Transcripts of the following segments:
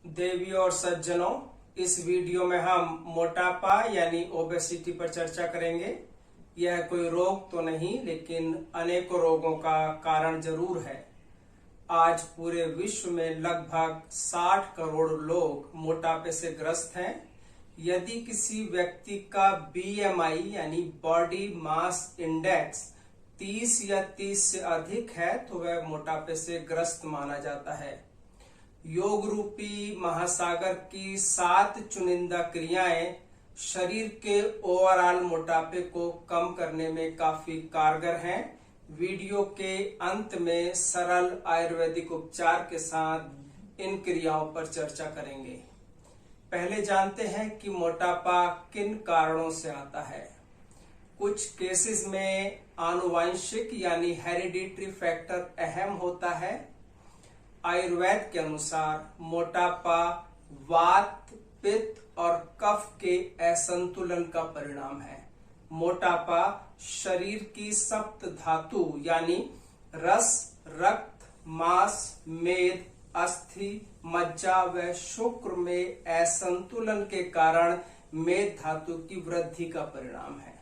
देवी और सज्जनों, इस वीडियो में हम मोटापा यानी ओबेसिटी पर चर्चा करेंगे। यह कोई रोग तो नहीं, लेकिन अनेकों रोगों का कारण जरूर है। आज पूरे विश्व में लगभग 60 करोड़ लोग मोटापे से ग्रस्त हैं। यदि किसी व्यक्ति का बीएमआई यानी बॉडी मास इंडेक्स 30 या 30 से अधिक है तो वह मोटापे से ग्रस्त माना जाता है। योग रूपी महासागर की 7 चुनिंदा क्रियाएं शरीर के ओवरऑल मोटापे को कम करने में काफी कारगर हैं। वीडियो के अंत में सरल आयुर्वेदिक उपचार के साथ इन क्रियाओं पर चर्चा करेंगे। पहले जानते हैं कि मोटापा किन कारणों से आता है। कुछ केसेस में आनुवंशिक यानी हेरिडिटरी फैक्टर अहम होता है। आयुर्वेद के अनुसार मोटापा वात, पित्त और कफ के असंतुलन का परिणाम है। मोटापा शरीर की सप्त धातु यानी रस, रक्त, मांस, मेद, अस्थि, मज्जा व शुक्र में असंतुलन के कारण मेद धातु की वृद्धि का परिणाम है।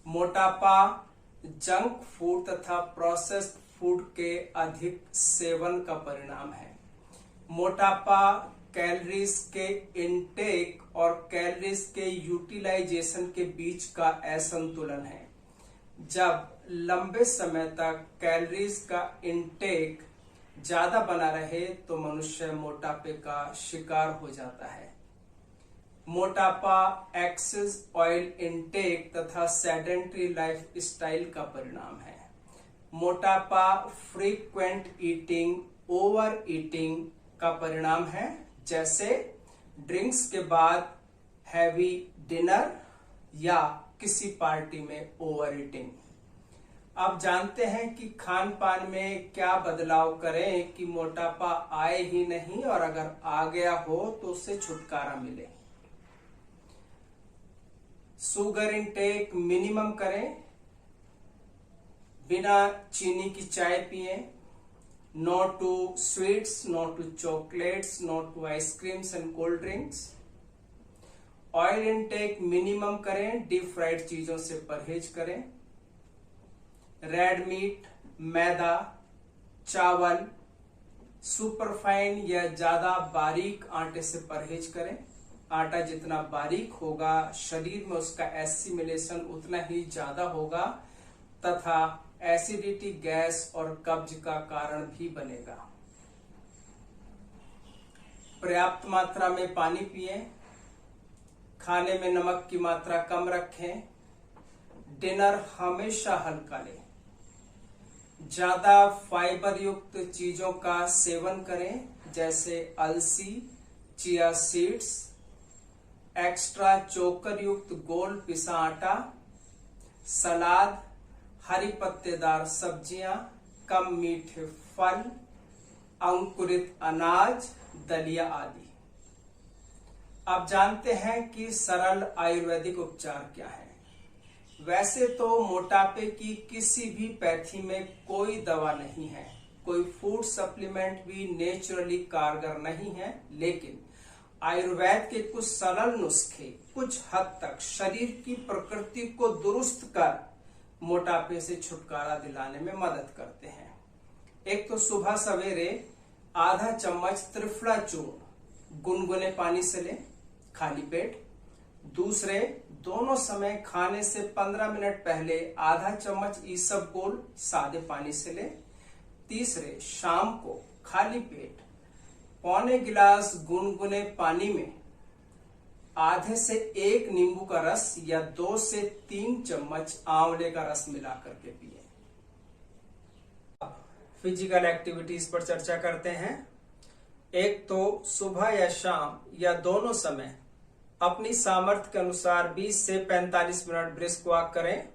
मोटापा जंक फूड तथा प्रोसेस्ड फूड के अधिक सेवन का परिणाम है। मोटापा कैलोरीज के इनटेक और कैलोरीज के यूटिलाइजेशन के बीच का असंतुलन है। जब लंबे समय तक कैलोरीज का इनटेक ज्यादा बना रहे तो मनुष्य मोटापे का शिकार हो जाता है। मोटापा एक्सेस ऑयल इनटेक तथा सेडेंटरी लाइफ स्टाइल का परिणाम है। मोटापा फ्रीक्वेंट ईटिंग, ओवर ईटिंग का परिणाम है, जैसे ड्रिंक्स के बाद हैवी डिनर या किसी पार्टी में ओवर ईटिंग। अब जानते हैं कि खान पान में क्या बदलाव करें कि मोटापा आए ही नहीं और अगर आ गया हो तो उससे छुटकारा मिले। शुगर इनटेक मिनिमम करें, बिना चीनी की चाय पिए, no to sweets, no to chocolates, no to ice creams and cold drinks. Oil intake minimum करें, डीप फ्राइड चीजों से परहेज करें। रेड मीट, मैदा, चावल, सुपरफाइन या ज्यादा बारीक आटे से परहेज करें। आटा जितना बारीक होगा शरीर में उसका एसिमिलेशन उतना ही ज्यादा होगा तथा एसिडिटी, गैस और कब्ज का कारण भी बनेगा। पर्याप्त मात्रा में पानी पिएं। खाने में नमक की मात्रा कम रखें। डिनर हमेशा हल्का लें। ज्यादा फाइबर युक्त चीजों का सेवन करें, जैसे अलसी, चिया सीड्स, एक्स्ट्रा चोकर युक्त गोल पिसा आटा, सलाद, हरी पत्तेदार सब्जियां, कम मीठे फल, अंकुरित अनाज, दलिया आदि। अब जानते हैं कि सरल आयुर्वेदिक उपचार क्या है। वैसे तो मोटापे की किसी भी पैथी में कोई दवा नहीं है, कोई फूड सप्लीमेंट भी नेचुरली कारगर नहीं है, लेकिन आयुर्वेद के कुछ सरल नुस्खे कुछ हद तक शरीर की प्रकृति को दुरुस्त कर मोटापे से छुटकारा दिलाने में मदद करते हैं। एक तो सुबह सवेरे आधा चम्मच त्रिफला चूर्ण गुनगुने पानी से लें, खाली पेट। दूसरे, दोनों समय खाने से 15 मिनट पहले आधा चम्मच ईसबगोल सादे पानी से लें। तीसरे, शाम को खाली पेट पौने गिलास गुनगुने पानी में आधे से 1 नींबू का रस या 2 से 3 चम्मच आंवले का रस मिलाकर के पिए। फिजिकल एक्टिविटीज पर चर्चा करते हैं। एक तो सुबह या शाम या दोनों समय अपनी सामर्थ्य के अनुसार 20 से 45 मिनट ब्रिस्क वॉक करें।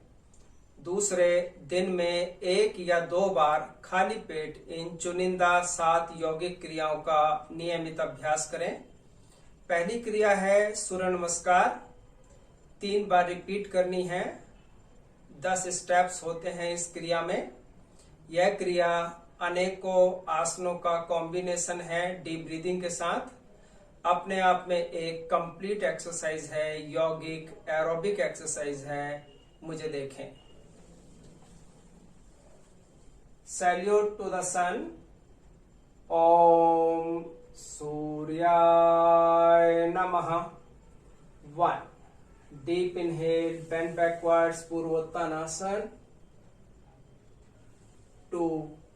दूसरे, दिन में 1 या 2 बार खाली पेट इन चुनिंदा 7 यौगिक क्रियाओं का नियमित अभ्यास करें। पहली क्रिया है सूर्य नमस्कार, 3 बार रिपीट करनी है। 10 स्टेप्स होते हैं इस क्रिया में। यह क्रिया अनेकों आसनों का कॉम्बिनेशन है डीप ब्रीदिंग के साथ। अपने आप में एक कंप्लीट एक्सरसाइज है, यौगिक एरोबिक एक्सरसाइज है। मुझे देखें। सैल्यूट टू द सन। ओम सूर्याय नमः। 1 deep inhale, bend backwards, Purvottanasana. 2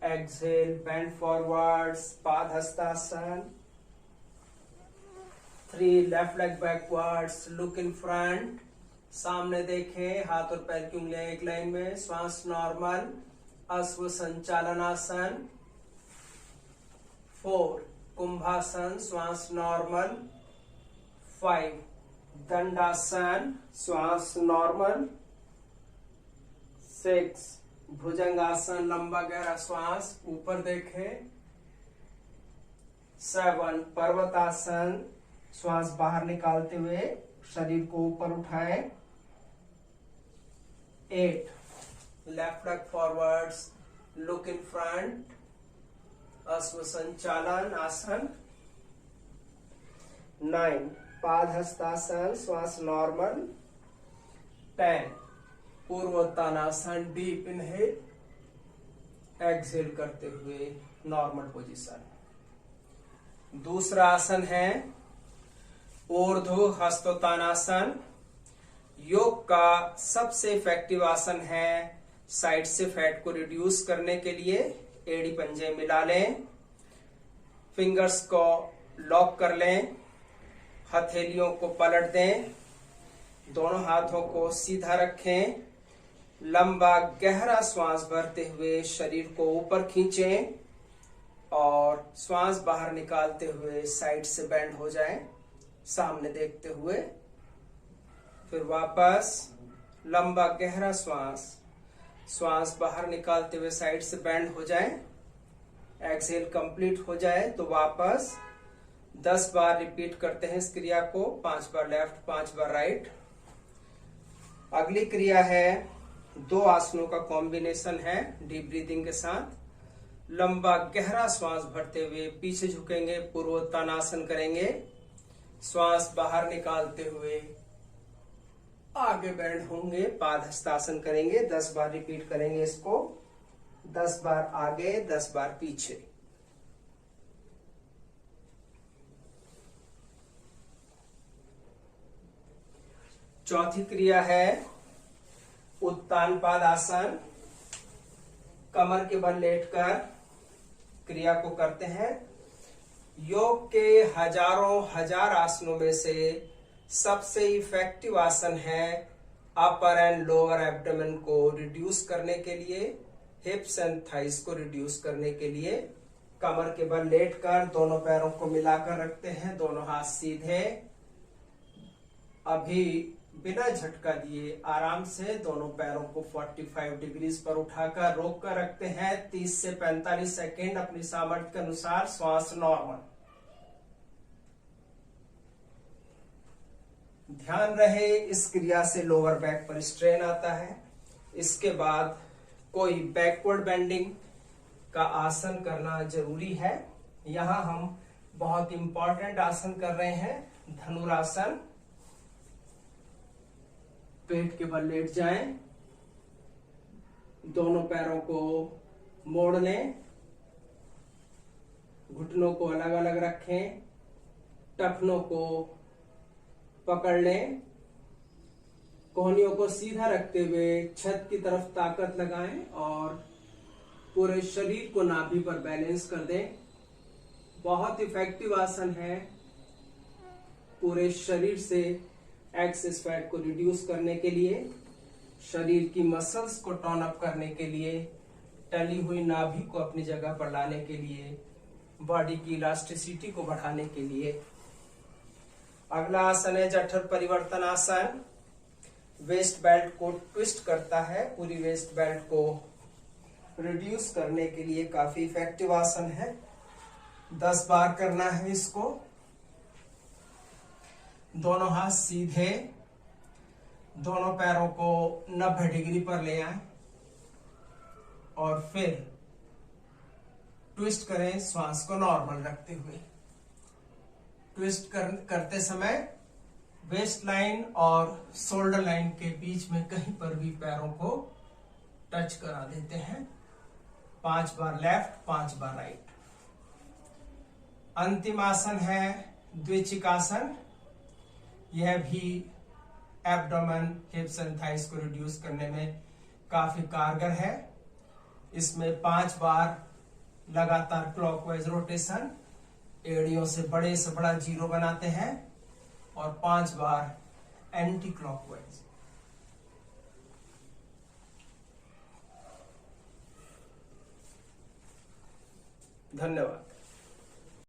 exhale, bend forwards, padahastasana. 3 left leg backwards, look in front, सामने देखें, हाथ और पैर की उंगलियां एक लाइन में, श्वास नॉर्मल, अश्व संचालनासन। 4 कुंभासन, श्वास नॉर्मल। 5 दंडासन, श्वास नॉर्मल। 6 भुजंगासन, लंबा गहरा श्वास, ऊपर देखें। 7 पर्वतासन, श्वास बाहर निकालते हुए शरीर को ऊपर उठाएं। 8 left leg forwards, look in front, अश्व संचालन आसन। 9 पादहस्तासन, श्वास normal. 10 Purvottanasana, deep inhale, exhale करते हुए नॉर्मल पोजीशन। दूसरा आसन है ऊर्ध्व हस्तोत्तानासन। योग का सबसे इफेक्टिव आसन है साइड से फैट को रिड्यूस करने के लिए। एड़ी पंजे मिला लें, फिंगर्स को लॉक कर लें, हथेलियों को पलट दें, दोनों हाथों को सीधा रखें, लंबा गहरा श्वास भरते हुए शरीर को ऊपर खींचें और श्वास बाहर निकालते हुए साइड से बेंड हो जाएं, सामने देखते हुए। फिर वापस लंबा गहरा श्वास बाहर निकालते हुए साइड से बेंड हो जाएं। एक्सहेल कंप्लीट हो जाए तो वापस 10 बार रिपीट करते हैं इस क्रिया को, 5 बार लेफ्ट, 5 बार राइट। अगली क्रिया है 2 आसनों का कॉम्बिनेशन है डीप ब्रीथिंग के साथ। लंबा गहरा श्वास भरते हुए पीछे झुकेंगे, पूर्वोत्तानासन करेंगे, श्वास बाहर निकालते हुए आगे बेंड होंगे, पादहस्तासन करेंगे। 10 बार रिपीट करेंगे इसको, 10 बार आगे, 10 बार पीछे। चौथी क्रिया है उत्तान पादासन। कमर के बल लेटकर क्रिया को करते हैं। योग के हजारों हजार आसनों में से सबसे इफेक्टिव आसन है अपर एंड लोअर एब्डोमेन को रिड्यूस करने के लिए, हिप्स एंड थाइस को रिड्यूस करने के लिए। कमर के बल लेटकर दोनों पैरों को मिलाकर रखते हैं, दोनों हाथ सीधे। अभी बिना झटका दिए आराम से दोनों पैरों को 45 डिग्रीज पर उठाकर रोक कर रखते हैं। 30 से 45 सेकेंड अपनी सामर्थ्य के अनुसार, श्वास नॉर्मल। ध्यान रहे इस क्रिया से लोअर बैक पर स्ट्रेन आता है। इसके बाद कोई बैकवर्ड बेंडिंग का आसन करना जरूरी है। यहां हम बहुत इंपॉर्टेंट आसन कर रहे हैं, धनुरासन। पेट के बल लेट जाएं, दोनों पैरों को मोड़ लें, घुटनों को अलग अलग रखें, टखनों को पकड़ लें, कोहनियों को सीधा रखते हुए छत की तरफ ताकत लगाएं और पूरे शरीर को नाभि पर बैलेंस कर दें। बहुत इफेक्टिव आसन है पूरे शरीर से एक्सेस फैट को रिड्यूस करने के लिए, शरीर की मसल्स को टोन अप करने के लिए, टली हुई नाभि को अपनी जगह पर लाने के लिए, बॉडी की इलास्टिसिटी को बढ़ाने के लिए। अगला आसन है जठर परिवर्तन आसन। वेस्ट बेल्ट को ट्विस्ट करता है, पूरी वेस्ट बेल्ट को रिड्यूस करने के लिए काफी इफेक्टिव आसन है। 10 बार करना है इसको। दोनों हाथ सीधे, दोनों पैरों को 90 डिग्री पर ले आए और फिर ट्विस्ट करें श्वास को नॉर्मल रखते हुए। ट्विस्ट करते समय वेस्ट लाइन और शोल्डर लाइन के बीच में कहीं पर भी पैरों को टच करा देते हैं। 5 बार लेफ्ट, 5 बार राइट। अंतिम आसन है द्विचिकासन। यह भी एब्डोमेन, हिप्स एंड थाइस को रिड्यूस करने में काफी कारगर है। इसमें 5 बार लगातार क्लॉकवाइज रोटेशन, एड़ियों से बड़ा जीरो बनाते हैं और 5 बार एंटी क्लॉकवाइज। धन्यवाद।